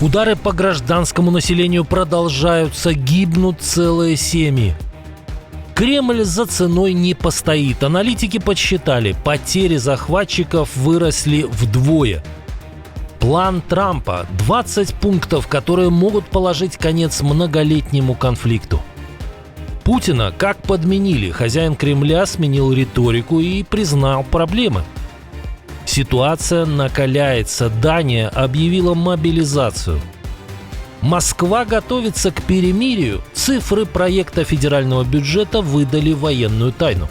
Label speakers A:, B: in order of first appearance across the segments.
A: Удары по гражданскому населению продолжаются, гибнут целые семьи. Кремль за ценой не постоит. Аналитики подсчитали, потери захватчиков выросли вдвое. План Трампа – 20 пунктов, которые могут положить конец многолетнему конфликту. Путина как подменили. Хозяин Кремля сменил риторику и признал проблемы. Ситуация накаляется. Дания объявила мобилизацию. Москва готовится к перемирию. Цифры проекта федерального бюджета выдали военную тайну.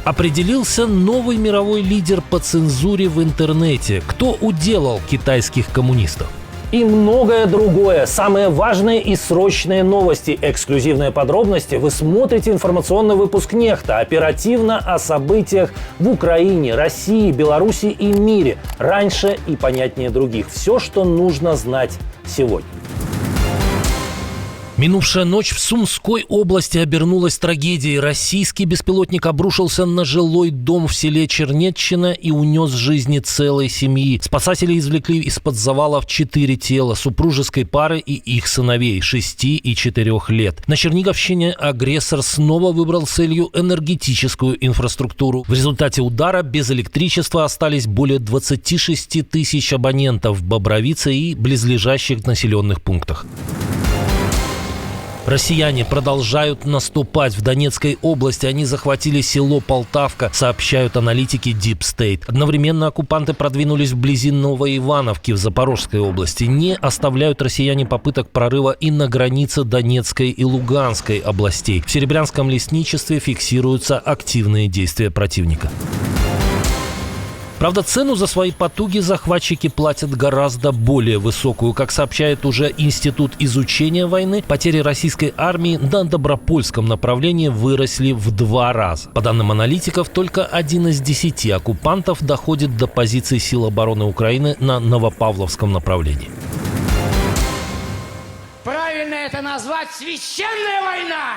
A: Определился новый мировой лидер по цензуре в интернете. Кто уделал китайских коммунистов?
B: И многое другое. Самые важные и срочные новости. Эксклюзивные подробности. Вы смотрите информационный выпуск «Нехта». Оперативно о событиях в Украине, России, Беларуси и мире. Раньше и понятнее других. Все, что нужно знать сегодня.
A: Минувшая ночь в Сумской области обернулась трагедией. Российский беспилотник обрушился на жилой дом в селе Чернетчина и унес жизни целой семьи. Спасатели извлекли из-под завалов 4 тела супружеской пары и их сыновей 6 и 4 лет. На Черниговщине агрессор снова выбрал целью энергетическую инфраструктуру. В результате удара без электричества остались более 26 тысяч абонентов в Бобровице и близлежащих населенных пунктах. Россияне продолжают наступать. В Донецкой области они захватили село Полтавка, сообщают аналитики Deep State. Одновременно оккупанты продвинулись вблизи Новоивановки в Запорожской области. Не оставляют россияне попыток прорыва и на границе Донецкой и Луганской областей. В Серебрянском лесничестве фиксируются активные действия противника. Правда, цену за свои потуги захватчики платят гораздо более высокую. Как сообщает уже Институт изучения войны, потери российской армии на Добропольском направлении выросли в 2 раза. По данным аналитиков, только 1 из 10 оккупантов доходит до позиций сил обороны Украины на Новопавловском направлении.
C: Правильно это назвать священная война!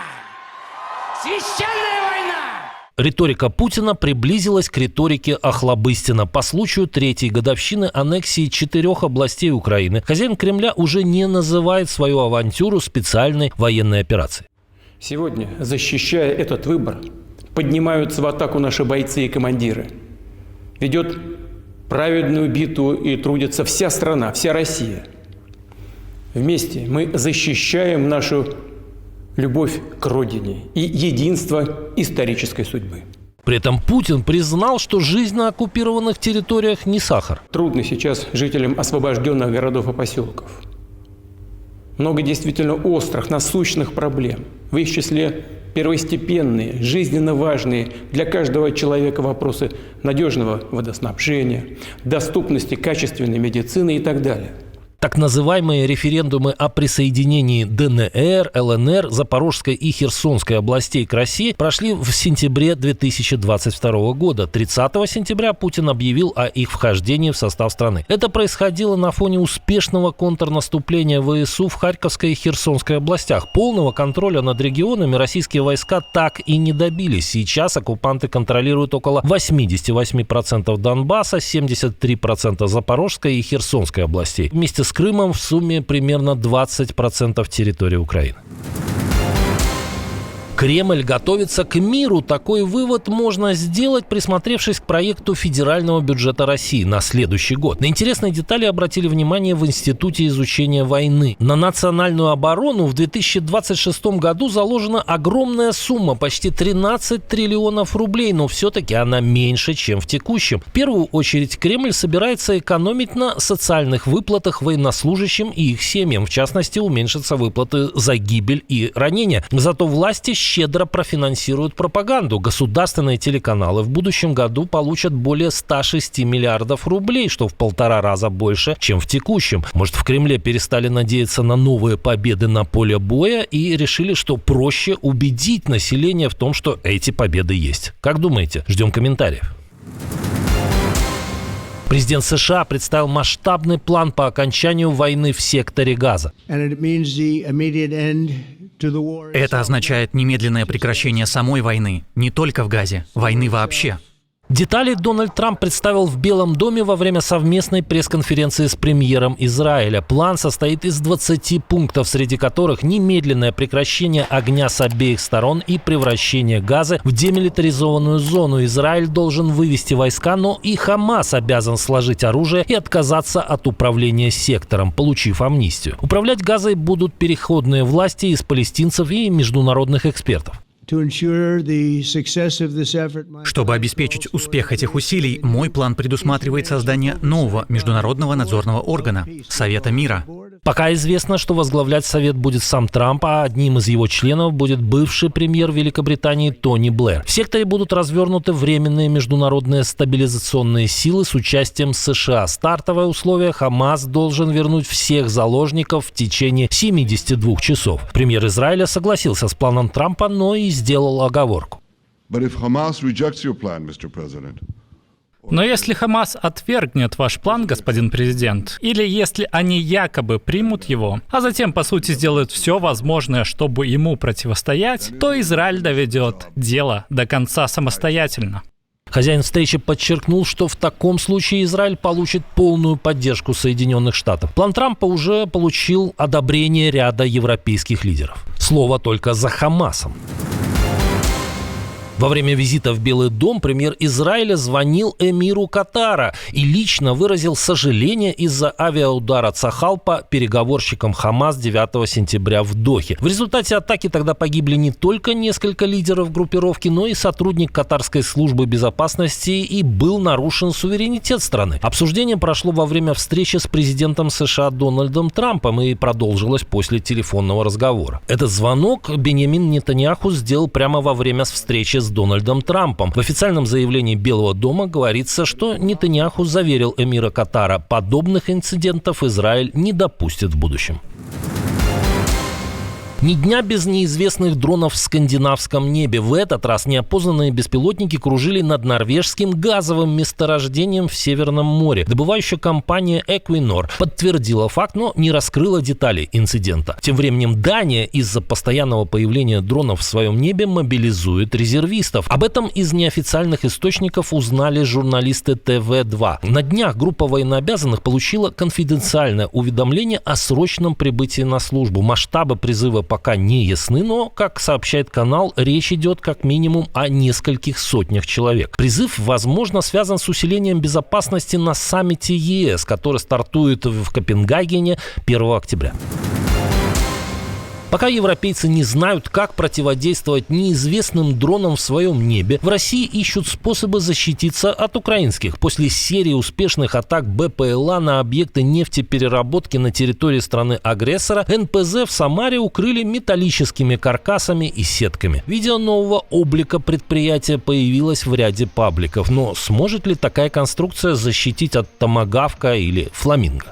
C: Священная война!
A: Риторика Путина приблизилась к риторике Охлобыстина. По случаю 3-й годовщины аннексии 4 областей Украины хозяин Кремля уже не называет свою авантюру специальной военной операцией.
D: Сегодня, защищая этот выбор, поднимаются в атаку наши бойцы и командиры. Ведет праведную битву и трудится вся страна, вся Россия. Вместе мы защищаем нашу любовь к родине и единство исторической судьбы.
A: При этом Путин признал, что жизнь на оккупированных территориях не сахар.
D: Трудно сейчас жителям освобожденных городов и поселков. Много действительно острых, насущных проблем. В их числе первостепенные, жизненно важные для каждого человека вопросы надежного водоснабжения, доступности качественной медицины и так далее.
A: Так называемые референдумы о присоединении ДНР, ЛНР, Запорожской и Херсонской областей к России прошли в сентябре 2022 года. 30 сентября Путин объявил о их вхождении в состав страны. Это происходило на фоне успешного контрнаступления ВСУ в Харьковской и Херсонской областях. Полного контроля над регионами российские войска так и не добились. Сейчас оккупанты контролируют около 88% Донбасса, 73% Запорожской и Херсонской областей. Вместе с Крымом в сумме примерно 20% территории Украины. Кремль готовится к миру. Такой вывод можно сделать, присмотревшись к проекту федерального бюджета России на следующий год. На интересные детали обратили внимание в Институте изучения войны. На национальную оборону в 2026 году заложена огромная сумма, почти 13 триллионов рублей, но все-таки она меньше, чем в текущем. В первую очередь Кремль собирается экономить на социальных выплатах военнослужащим и их семьям. В частности, уменьшатся выплаты за гибель и ранения. Зато власти щедро профинансируют пропаганду. Государственные телеканалы в будущем году получат более 106 миллиардов рублей, что в 1,5 раза больше, чем в текущем. Может, в Кремле перестали надеяться на новые победы на поле боя и решили, что проще убедить население в том, что эти победы есть. Как думаете? Ждем комментариев. Президент США представил масштабный план по окончанию войны в секторе Газа.
E: Это означает немедленное прекращение самой войны, не только в Газе, войны вообще.
A: Детали Дональд Трамп представил в Белом доме во время совместной пресс-конференции с премьером Израиля. План состоит из 20 пунктов, среди которых немедленное прекращение огня с обеих сторон и превращение Газы в демилитаризованную зону. Израиль должен вывести войска, но и Хамас обязан сложить оружие и отказаться от управления сектором, получив амнистию. Управлять Газой будут переходные власти из палестинцев и международных экспертов.
E: Чтобы обеспечить успех этих усилий, мой план предусматривает создание нового международного надзорного органа – Совета мира.
A: Пока известно, что возглавлять Совет будет сам Трамп, а одним из его членов будет бывший премьер Великобритании Тони Блэр. В секторе будут развернуты временные международные стабилизационные силы с участием США. Стартовое условие – Хамас должен вернуть всех заложников в течение 72 часов. Премьер Израиля согласился с планом Трампа, но и сделал оговорку.
F: Но если Хамас отвергнет ваш план, господин президент, или если они якобы примут его, а затем, по сути, сделают все возможное, чтобы ему противостоять, то Израиль доведет дело до конца самостоятельно.
A: Хозяин встречи подчеркнул, что в таком случае Израиль получит полную поддержку Соединенных Штатов. План Трампа уже получил одобрение ряда европейских лидеров. Слово только за Хамасом. Во время визита в Белый дом премьер Израиля звонил эмиру Катара и лично выразил сожаление из-за авиаудара Цахал по переговорщикам Хамас 9 сентября в Дохе. В результате атаки тогда погибли не только несколько лидеров группировки, но и сотрудник катарской службы безопасности, и был нарушен суверенитет страны. Обсуждение прошло во время встречи с президентом США Дональдом Трампом и продолжилось после телефонного разговора. Этот звонок Биньямин Нетаньяху сделал прямо во время встречи с Дональдом Трампом. В официальном заявлении Белого дома говорится, что Нетаньяху заверил эмира Катара, подобных инцидентов Израиль не допустит в будущем. Ни дня без неизвестных дронов в скандинавском небе. В этот раз неопознанные беспилотники кружили над норвежским газовым месторождением в Северном море. Добывающая компания Equinor подтвердила факт, но не раскрыла детали инцидента. Тем временем Дания из-за постоянного появления дронов в своем небе мобилизует резервистов. Об этом из неофициальных источников узнали журналисты ТВ2. На днях группа военнообязанных получила конфиденциальное уведомление о срочном прибытии на службу. Масштабы призыва пока не ясны, но, как сообщает канал, речь идет как минимум о нескольких сотнях человек. Призыв, возможно, связан с усилением безопасности на саммите ЕС, который стартует в Копенгагене 1 октября. Пока европейцы не знают, как противодействовать неизвестным дронам в своем небе, в России ищут способы защититься от украинских. После серии успешных атак БПЛА на объекты нефтепереработки на территории страны-агрессора, НПЗ в Самаре укрыли металлическими каркасами и сетками. Видео нового облика предприятия появилось в ряде пабликов. Но сможет ли такая конструкция защитить от томагавка или фламинго?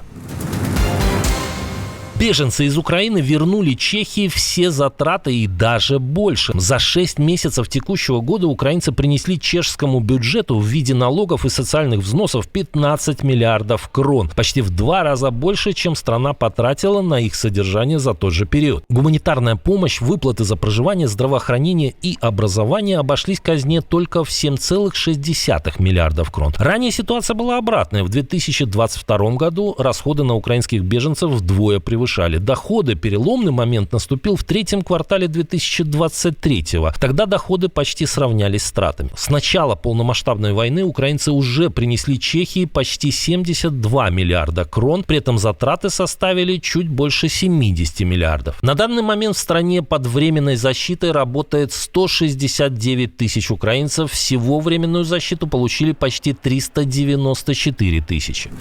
A: Беженцы из Украины вернули Чехии все затраты и даже больше. За 6 месяцев текущего года украинцы принесли чешскому бюджету в виде налогов и социальных взносов 15 миллиардов крон. Почти в 2 раза больше, чем страна потратила на их содержание за тот же период. Гуманитарная помощь, выплаты за проживание, здравоохранение и образование обошлись казне только в 7,6 миллиардов крон. Ранее ситуация была обратная. В 2022 году расходы на украинских беженцев вдвое превышали доходы. Переломный момент наступил в 3-м квартале 2023-го. Тогда доходы почти сравнялись с тратами. С начала полномасштабной войны украинцы уже принесли Чехии почти 72 миллиарда крон. При этом затраты составили чуть больше 70 миллиардов. На данный момент в стране под временной защитой работает 169 тысяч украинцев. Всего временную защиту получили почти 394 тысячи.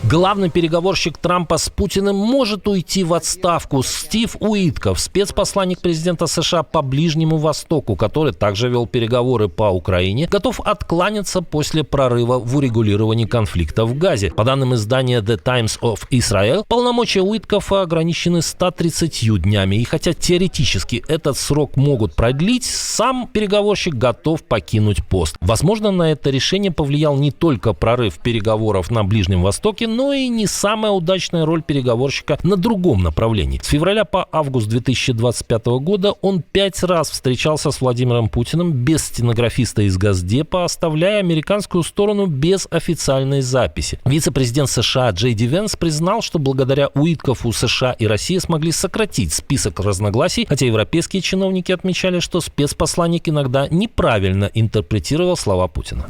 A: Главный переговорщик Трампа с Путиным может уйти в отставку. Стив Уитков, спецпосланник президента США по Ближнему Востоку, который также вел переговоры по Украине, готов откланяться после прорыва в урегулировании конфликта в Газе. По данным издания The Times of Israel, полномочия Уиткофа ограничены 130 днями. И хотя теоретически этот срок могут продлить, сам переговорщик готов покинуть пост. Возможно, на это решение повлиял не только прорыв переговоров на Ближнем Востоке, но и не самая удачная роль переговорщика на другом направлении. С февраля по август 2025 года он 5 раз встречался с Владимиром Путиным без стенографиста из Госдепа, оставляя американскую сторону без официальной записи. Вице-президент США Джей Ди Венс признал, что благодаря Уиткофу США и Россия смогли сократить список разногласий, хотя европейские чиновники отмечали, что спецпосланник иногда неправильно интерпретировал слова Путина.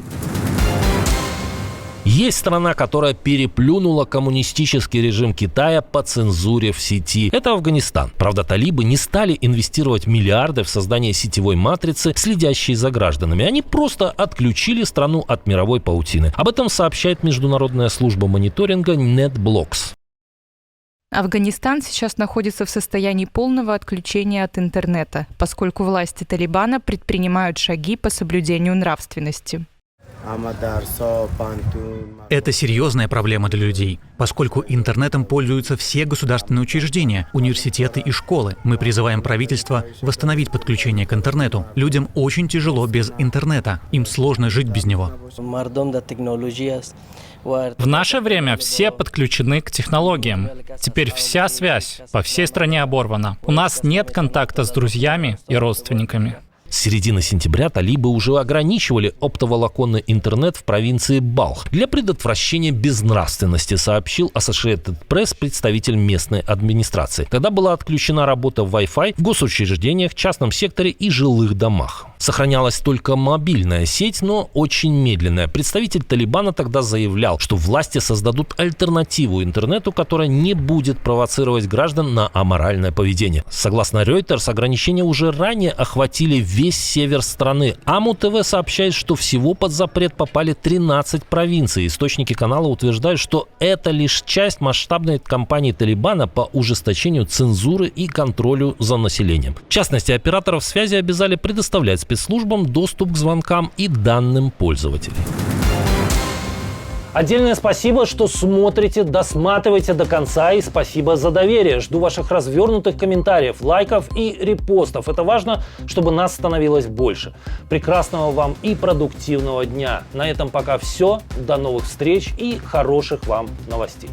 A: Есть страна, которая переплюнула коммунистический режим Китая по цензуре в сети. Это Афганистан. Правда, талибы не стали инвестировать миллиарды в создание сетевой матрицы, следящей за гражданами. Они просто отключили страну от мировой паутины. Об этом сообщает международная служба мониторинга NetBlocks.
G: Афганистан сейчас находится в состоянии полного отключения от интернета, поскольку власти Талибана предпринимают шаги по соблюдению нравственности.
E: Это серьезная проблема для людей, поскольку интернетом пользуются все государственные учреждения, университеты и школы. Мы призываем правительство восстановить подключение к интернету. Людям очень тяжело без интернета, им сложно жить без него.
F: В наше время все подключены к технологиям. Теперь вся связь по всей стране оборвана. У нас нет контакта с друзьями и родственниками.
A: С середины сентября талибы уже ограничивали оптоволоконный интернет в провинции Балх для предотвращения безнравственности, сообщил Associated Press представитель местной администрации. Тогда была отключена работа Wi-Fi в госучреждениях, частном секторе и жилых домах. Сохранялась только мобильная сеть, но очень медленная. Представитель Талибана тогда заявлял, что власти создадут альтернативу интернету, которая не будет провоцировать граждан на аморальное поведение. Согласно Reuters, ограничения уже ранее охватили весь север страны. АМУ-ТВ сообщает, что всего под запрет попали 13 провинций. Источники канала утверждают, что это лишь часть масштабной кампании Талибана по ужесточению цензуры и контролю за населением. В частности, операторов связи обязали предоставлять спецслужбам доступ к звонкам и данным пользователей.
B: Отдельное спасибо, что смотрите, досматриваете до конца, и спасибо за доверие. Жду ваших развернутых комментариев, лайков и репостов. Это важно, чтобы нас становилось больше. Прекрасного вам и продуктивного дня. На этом пока все. До новых встреч и хороших вам новостей.